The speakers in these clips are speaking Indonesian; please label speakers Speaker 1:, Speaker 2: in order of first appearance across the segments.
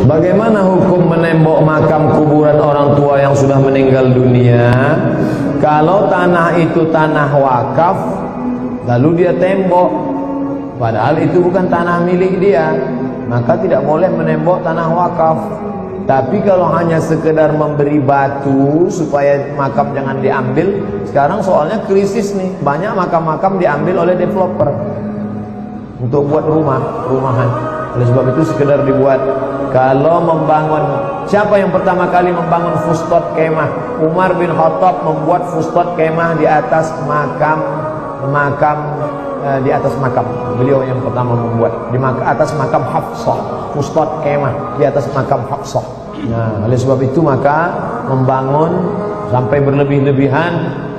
Speaker 1: Bagaimana hukum menembok makam kuburan orang tua yang sudah meninggal dunia? Kalau tanah itu tanah wakaf, lalu dia tembok, padahal itu bukan tanah milik dia, maka tidak boleh menembok tanah wakaf. Tapi kalau hanya sekedar memberi batu supaya makam jangan diambil, sekarang soalnya krisis nih, banyak makam-makam diambil oleh developer untuk buat rumahan. Oleh sebab itu sekedar dibuat. Kalau membangun, siapa yang pertama kali membangun fustot kemah? Umar bin Khattab membuat fustot kemah di atas makam. Beliau yang pertama membuat di atas makam Hafsah, fustot kemah di atas makam Hafsah. Nah, oleh sebab itu maka membangun sampai berlebih-lebihan,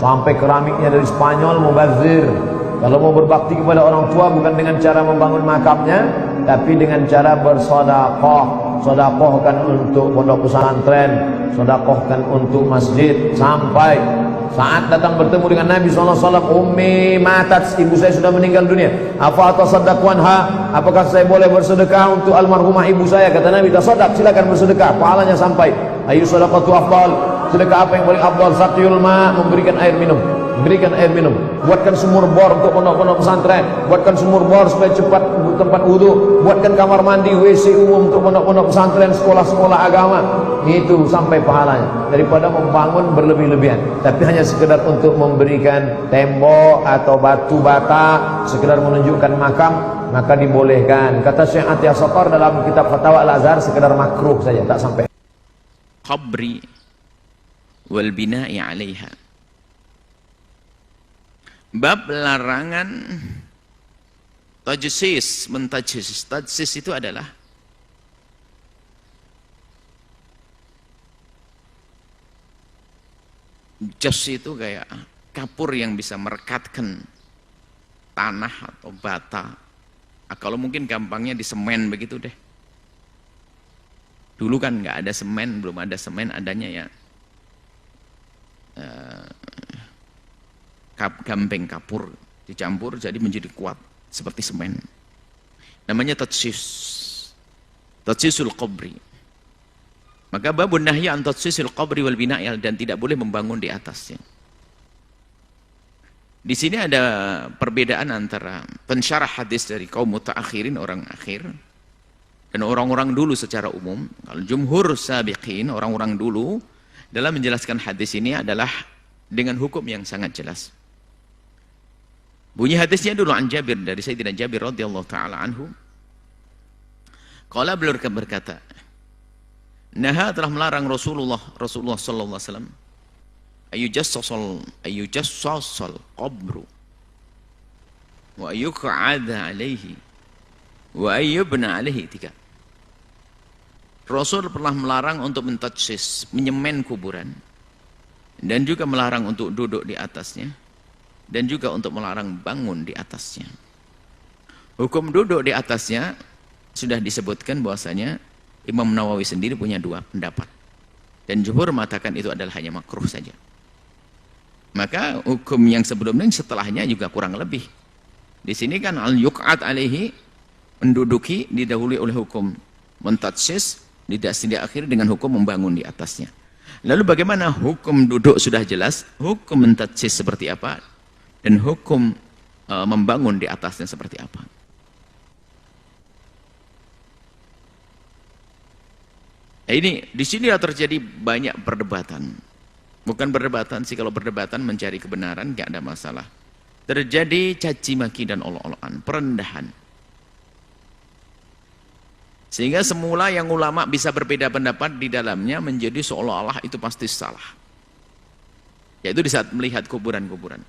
Speaker 1: sampai keramiknya dari Spanyol mubazir. Kalau mau berbakti kepada orang tua bukan dengan cara membangun makamnya, tapi dengan cara bersedekah. Sedekahkan untuk pondok pesantren, sedekahkan untuk masjid, sampai saat datang bertemu dengan Nabi SAW, Ummi matat, ibu saya sudah meninggal dunia. Apa atasaddaqwanha? Apakah saya boleh bersedekah untuk almarhumah ibu saya? Kata Nabi, tasaddaq, silakan bersedekah, pahalanya sampai. Ayu sadaqatu afdal? Sedekah apa yang paling afdal? Saqiyul ma, memberikan air minum. Berikan air minum. Buatkan sumur bor untuk pondok-pondok pesantren. Buatkan sumur bor supaya cepat tempat wudu. Buatkan kamar mandi, WC umum untuk pondok-pondok pesantren, sekolah-sekolah agama. Itu sampai pahalanya. Daripada membangun berlebih-lebihan. Tapi hanya sekedar untuk memberikan tembok atau batu bata, sekedar menunjukkan makam, maka dibolehkan. Kata Syekh Atiyah Saqar dalam kitab Fatwa Al-Azhar, sekedar makruh saja, tak sampai.
Speaker 2: Qabri wal bina'i 'alaiha. Bab larangan tajsis, mentajsis. Tajsis itu adalah jas itu kayak kapur yang bisa merekatkan tanah atau bata. Kalau mungkin gampangnya di semen begitu deh. Dulu kan nggak ada semen, belum ada semen, adanya ya gamping kapur dicampur jadi menjadi kuat seperti semen. Namanya tajsis, tajsisul qabri. Maka babun nahyi an tajsisil qabri wal bina'i, dan tidak boleh membangun di atasnya. Di sini ada perbedaan antara pensyarah hadis dari kaum mutaakhirin, orang akhir, dan orang-orang dulu secara umum. Kalau jumhur sabiqin, orang-orang dulu dalam menjelaskan hadis ini adalah dengan hukum yang sangat jelas. Bunyi hadisnya dulu an Jabir, dari Sayyidina Jabir radhiyallahu taala anhu. Qala, beliau berkata, naha, telah melarang Rasulullah sallallahu alaihi wasallam, ayujassasal qabru wa yuq'ada alaihi wa ayyubna alaihi. Tiga. Rasul pernah melarang untuk mentajsis, menyemen kuburan, dan juga melarang untuk duduk di atasnya, dan juga untuk melarang bangun di atasnya. Hukum duduk di atasnya sudah disebutkan bahwasanya Imam Nawawi sendiri punya dua pendapat, dan jumhur mengatakan itu adalah hanya makruh saja. Maka hukum yang sebelumnya setelahnya juga kurang lebih. Di sini kan al-yuq'ad alaihi, menduduki, didahului oleh hukum mentajsis, tidak akhir dengan hukum membangun di atasnya. Lalu bagaimana hukum duduk sudah jelas, hukum mentajsis seperti apa, dan hukum membangun di atasnya seperti apa. Nah, ini di sini terjadi banyak perdebatan. Bukan perdebatan sih, kalau perdebatan mencari kebenaran nggak ada masalah. Terjadi caci maki dan olok-olokan, perendahan. Sehingga semula yang ulama bisa berbeda pendapat di dalamnya menjadi seolah-olah itu pasti salah. Yaitu di saat melihat kuburan-kuburan.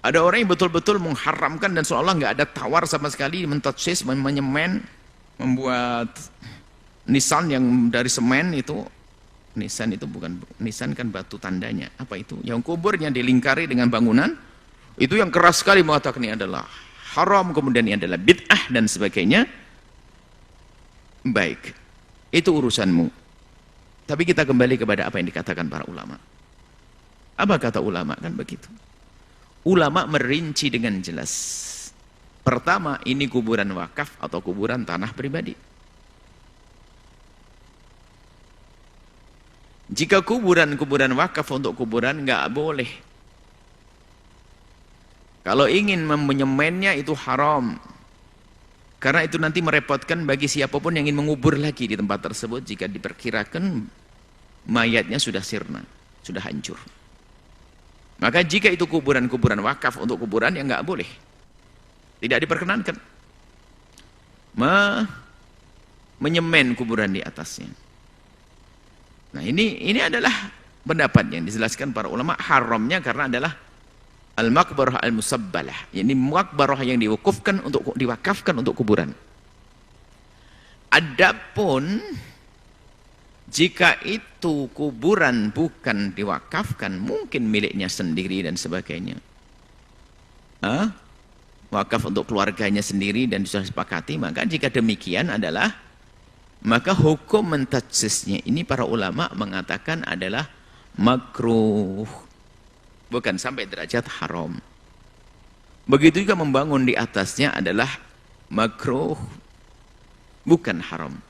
Speaker 2: Ada orang yang betul-betul mengharamkan dan seolah nggak ada tawar sama sekali, mentajsis, menyemen, membuat nisan yang dari semen itu. Nisan itu bukan, nisan kan batu tandanya. Apa itu? Yang kuburnya dilingkari dengan bangunan, itu yang keras sekali mengatakan ini adalah haram, kemudian ini adalah bid'ah dan sebagainya. Baik, itu urusanmu. Tapi kita kembali kepada apa yang dikatakan para ulama. Apa kata ulama? Kan begitu. Ulama merinci dengan jelas. Pertama, ini kuburan wakaf atau kuburan tanah pribadi. Jika kuburan wakaf untuk kuburan, nggak boleh. Kalau ingin menyemennya itu haram. Karena itu nanti merepotkan bagi siapapun yang ingin mengubur lagi di tempat tersebut jika diperkirakan mayatnya sudah sirna, sudah hancur. Maka jika itu kuburan wakaf untuk kuburan, ya nggak boleh. Tidak diperkenankan menyemen kuburan di atasnya. Nah, ini adalah pendapat yang dijelaskan para ulama, haramnya karena adalah al-maqbarah al-musabbalah. Ini maqbarah yang diwakafkan untuk kuburan. Adapun jika itu kuburan bukan diwakafkan, mungkin miliknya sendiri dan sebagainya. Wakaf untuk keluarganya sendiri dan sudah sepakati, maka jika demikian adalah, maka hukum mentajsisnya ini para ulama mengatakan adalah makruh, bukan sampai derajat haram. Begitu juga membangun di atasnya adalah makruh, bukan haram.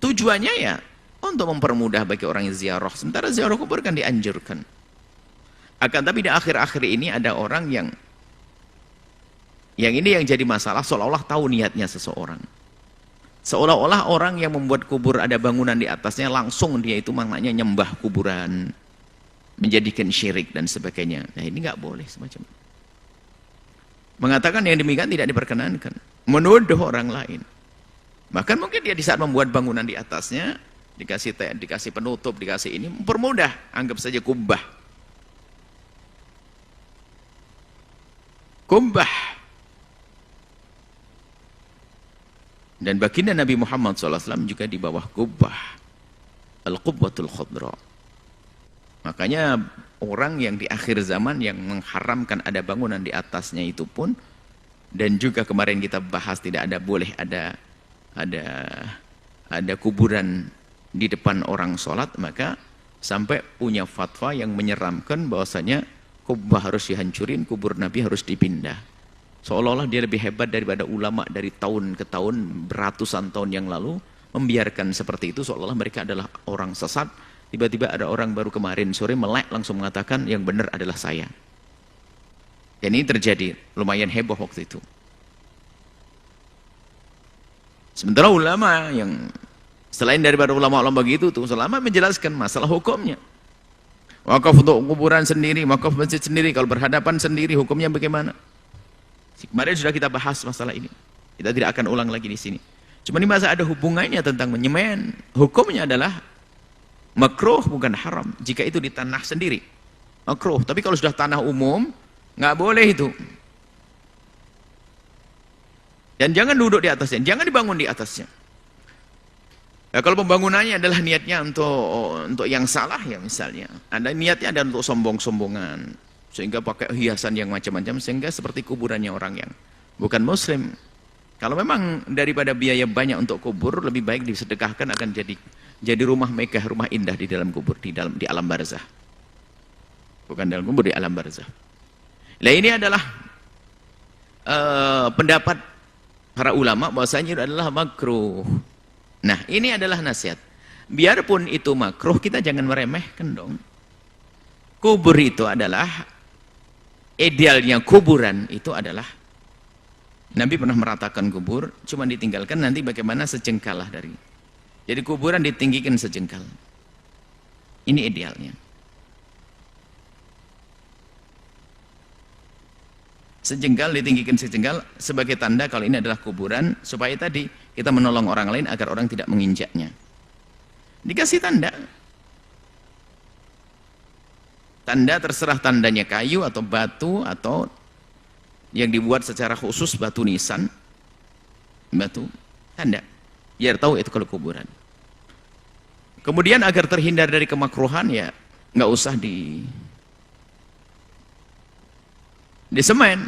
Speaker 2: Tujuannya ya untuk mempermudah bagi orang yang ziarah. Sementara ziarah kubur kan dianjurkan. Akan tapi di akhir-akhir ini ada orang yang ini yang jadi masalah, seolah-olah tahu niatnya seseorang. Seolah-olah orang yang membuat kubur ada bangunan di atasnya, langsung dia itu maknanya nyembah kuburan, menjadikan syirik dan sebagainya. Nah, ini nggak boleh semacam itu. Mengatakan yang demikian tidak diperkenankan, menuduh orang lain. Bahkan mungkin dia di saat membuat bangunan di atasnya, dikasih penutup, dikasih ini, mempermudah, anggap saja kubbah. Kubbah. Dan baginda Nabi Muhammad SAW juga di bawah kubbah, al-qubbatul khadra. Makanya orang yang di akhir zaman yang mengharamkan ada bangunan di atasnya itu pun, dan juga kemarin kita bahas tidak ada boleh ada kuburan di depan orang sholat, maka sampai punya fatwa yang menyeramkan bahwasanya kubbah harus dihancurin, kubur Nabi harus dipindah. Seolah-olah dia lebih hebat daripada ulama dari tahun ke tahun, beratusan tahun yang lalu, membiarkan seperti itu, seolah-olah mereka adalah orang sesat. Tiba-tiba ada orang baru kemarin sore melek langsung mengatakan yang benar adalah saya. Dan ini terjadi, lumayan heboh waktu itu. Sementara ulama yang selain daripada ulama-ulama begitu tuh, selama menjelaskan masalah hukumnya. Wakaf untuk kuburan sendiri, wakaf masjid sendiri, kalau berhadapan sendiri hukumnya bagaimana? Kemarin sudah kita bahas masalah ini. Kita tidak akan ulang lagi di sini. Cuma ini masa ada hubungannya tentang menyemen. Hukumnya adalah makruh bukan haram. Jika itu di tanah sendiri, makruh. Tapi kalau sudah tanah umum, nggak boleh itu. Dan jangan duduk di atasnya, jangan dibangun di atasnya. Ya, kalau pembangunannya adalah niatnya untuk yang salah ya misalnya, ada niatnya ada untuk sombong-sombongan, sehingga pakai hiasan yang macam-macam, sehingga seperti kuburannya orang yang bukan muslim. Kalau memang daripada biaya banyak untuk kubur, lebih baik disedekahkan, akan jadi rumah megah, rumah indah di dalam kubur, di alam barzah. Bukan dalam kubur, di alam barzah. Nah, ini adalah pendapat para ulama bahwasanya itu adalah makruh. Nah, ini adalah nasihat. Biarpun itu makruh, kita jangan meremehkan dong. Kubur itu adalah, idealnya kuburan itu adalah, Nabi pernah meratakan kubur, cuma ditinggalkan nanti bagaimana sejengkal lah dari. Jadi kuburan ditinggikan sejengkal. Ini idealnya. Sejengkal ditinggikan sejengkal sebagai tanda kalau ini adalah kuburan, supaya tadi kita menolong orang lain agar orang tidak menginjaknya. Dikasih tanda. Tanda terserah tandanya kayu atau batu atau yang dibuat secara khusus batu nisan, batu tanda, biar tahu itu kalau kuburan. Kemudian agar terhindar dari kemakruhan ya nggak usah disemen.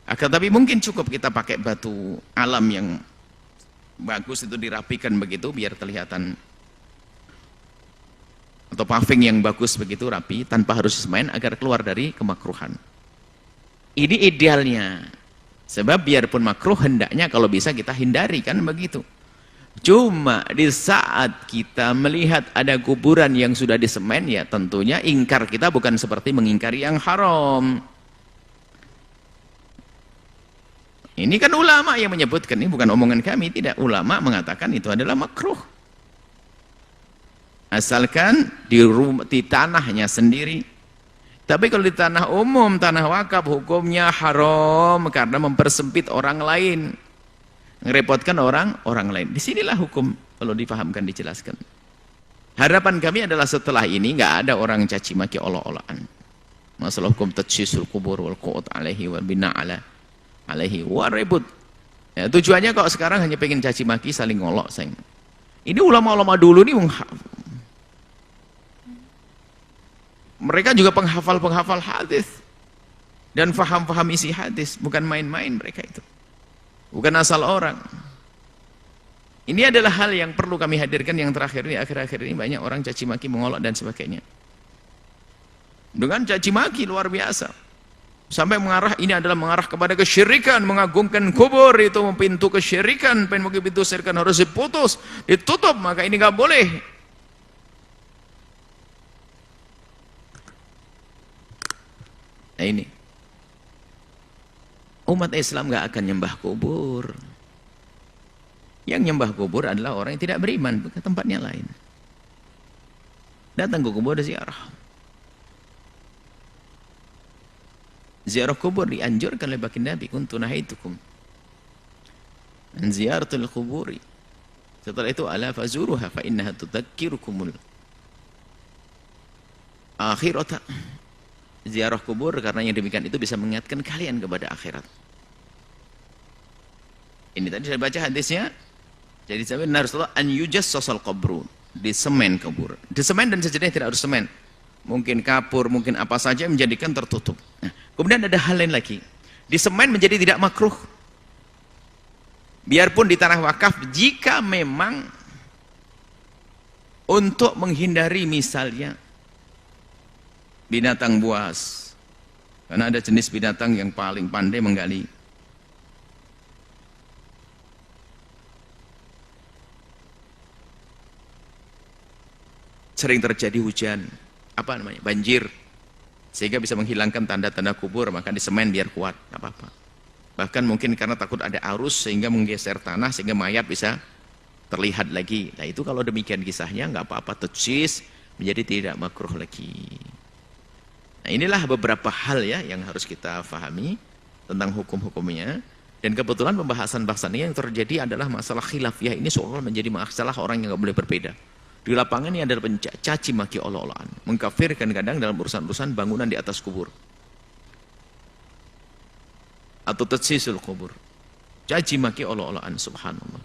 Speaker 2: Akan tapi mungkin cukup kita pakai batu alam yang bagus, itu dirapikan begitu biar kelihatan, atau paving yang bagus begitu rapi tanpa harus semen agar keluar dari kemakruhan. Ini idealnya. Sebab biarpun makruh hendaknya kalau bisa kita hindari, kan begitu. Cuma di saat kita melihat ada kuburan yang sudah disemen, ya tentunya ingkar kita bukan seperti mengingkari yang haram. Ini kan ulama yang menyebutkan, ini bukan omongan kami, tidak. Ulama mengatakan itu adalah makruh. Asalkan di tanahnya sendiri. Tapi kalau di tanah umum, tanah wakaf, hukumnya haram karena mempersempit orang lain. Ngerepotkan orang lain. Disinilah hukum kalau dipahamkan, dijelaskan. Harapan kami adalah setelah ini nggak ada orang caci maki olok-olokan. Masalah hukum tatsyisul kubur wal qu'ud alaihi wal bina alaihi wa ribut. Ya, tujuannya kok sekarang hanya pengen caci maki, saling ngolok, sayang. Ini ulama-ulama dulu nih mereka juga penghafal hadis dan faham isi hadis, bukan main-main mereka itu. Bukan asal orang. Ini adalah hal yang perlu kami hadirkan yang terakhir ini. Akhir-akhir ini banyak orang caci maki, mengolok dan sebagainya. Dengan caci maki luar biasa. Sampai ini adalah mengarah kepada kesyirikan, mengagungkan kubur, itu pintu kesyirikan, pintu kesyirikan harus diputus, ditutup, maka ini nggak boleh. Nah ini. Umat Islam gak akan nyembah kubur. Yang nyembah kubur adalah orang yang tidak beriman ke tempatnya lain. Datang ke kubur ziarah. Ziarah kubur dianjurkan oleh baginda Nabi, kuntu nahaitukum an ziyaratul kuburi. Setelah itu ala fazuruha fa innaha tudzakirukumul akhirata. Ziarah kubur karena yang demikian itu bisa mengingatkan kalian kepada akhirat. Ini tadi saya baca hadisnya. Jadi sampai Rasulullah an yujassasal qabru, disemen kubur. Disemen dan sejenisnya, tidak harus semen. Mungkin kapur, mungkin apa saja menjadikan tertutup. Nah, kemudian ada hal lain lagi. Disemen menjadi tidak makruh. Biarpun di tanah wakaf, jika memang untuk menghindari misalnya binatang buas, karena ada jenis binatang yang paling pandai menggali. Sering terjadi hujan, banjir, sehingga bisa menghilangkan tanda-tanda kubur, maka disemen biar kuat, tidak apa-apa. Bahkan mungkin karena takut ada arus sehingga menggeser tanah sehingga mayat bisa terlihat lagi. Nah itu kalau demikian kisahnya nggak apa-apa, tatsis menjadi tidak makruh lagi. Nah inilah beberapa hal ya yang harus kita fahami tentang hukum-hukumnya. Dan kebetulan pembahasan-bahasan ini yang terjadi adalah masalah khilafiyah ini seolah menjadi masalah orang yang nggak boleh berbeda. Di lapangan ini adalah pencaci maki olok-olokan, mengkafirkan kadang dalam urusan-urusan bangunan di atas kubur atau tatsisul kubur, caci maki olok-olokan, subhanallah.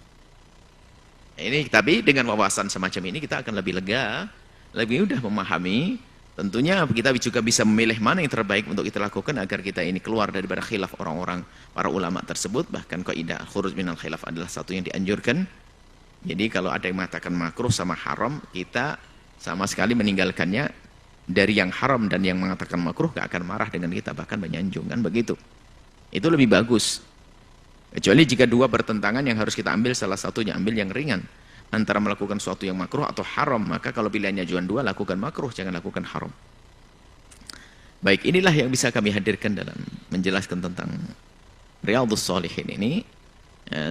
Speaker 2: Nah, ini tapi dengan wawasan semacam ini kita akan lebih lega, lebih mudah memahami. Tentunya kita juga bisa memilih mana yang terbaik untuk kita lakukan agar kita ini keluar daripada khilaf orang-orang para ulama tersebut. Bahkan kaidah khuruj minal khilaf adalah satu yang dianjurkan. Jadi kalau ada yang mengatakan makruh sama haram, kita sama sekali meninggalkannya. Dari yang haram dan yang mengatakan makruh gak akan marah dengan kita, bahkan menyanjung, kan begitu. Itu lebih bagus. Kecuali jika dua bertentangan yang harus kita ambil salah satunya, ambil yang ringan. Antara melakukan sesuatu yang makruh atau haram, maka kalau pilihannya cuma dua, lakukan makruh, jangan lakukan haram. Baik, inilah yang bisa kami hadirkan dalam menjelaskan tentang Riyadhus Shalihin ini.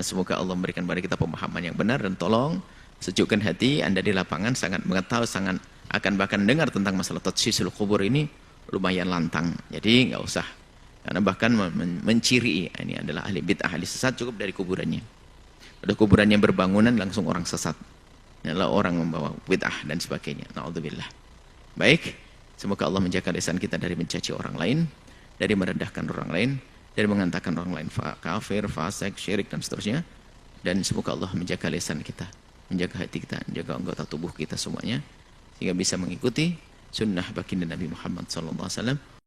Speaker 2: Semoga Allah memberikan kepada kita pemahaman yang benar, dan tolong sejukkan hati Anda di lapangan, sangat mengetahui, sangat akan bahkan dengar tentang masalah tatsisul kubur ini lumayan lantang. Jadi nggak usah, karena bahkan menciri ini adalah ahli bid'ah, ahli sesat, cukup dari kuburannya. Ada kuburan yang berbangunan langsung orang sesat, adalah orang membawa bid'ah dan sebagainya. Na'udzubillah. Baik, semoga Allah menjaga lisan kita dari mencaci orang lain, dari merendahkan orang lain, dari mengatakan orang lain kafir, fasik, syirik dan seterusnya. Dan semoga Allah menjaga lisan kita, menjaga hati kita, menjaga anggota tubuh kita semuanya, sehingga bisa mengikuti sunnah baginda Nabi Muhammad SAW.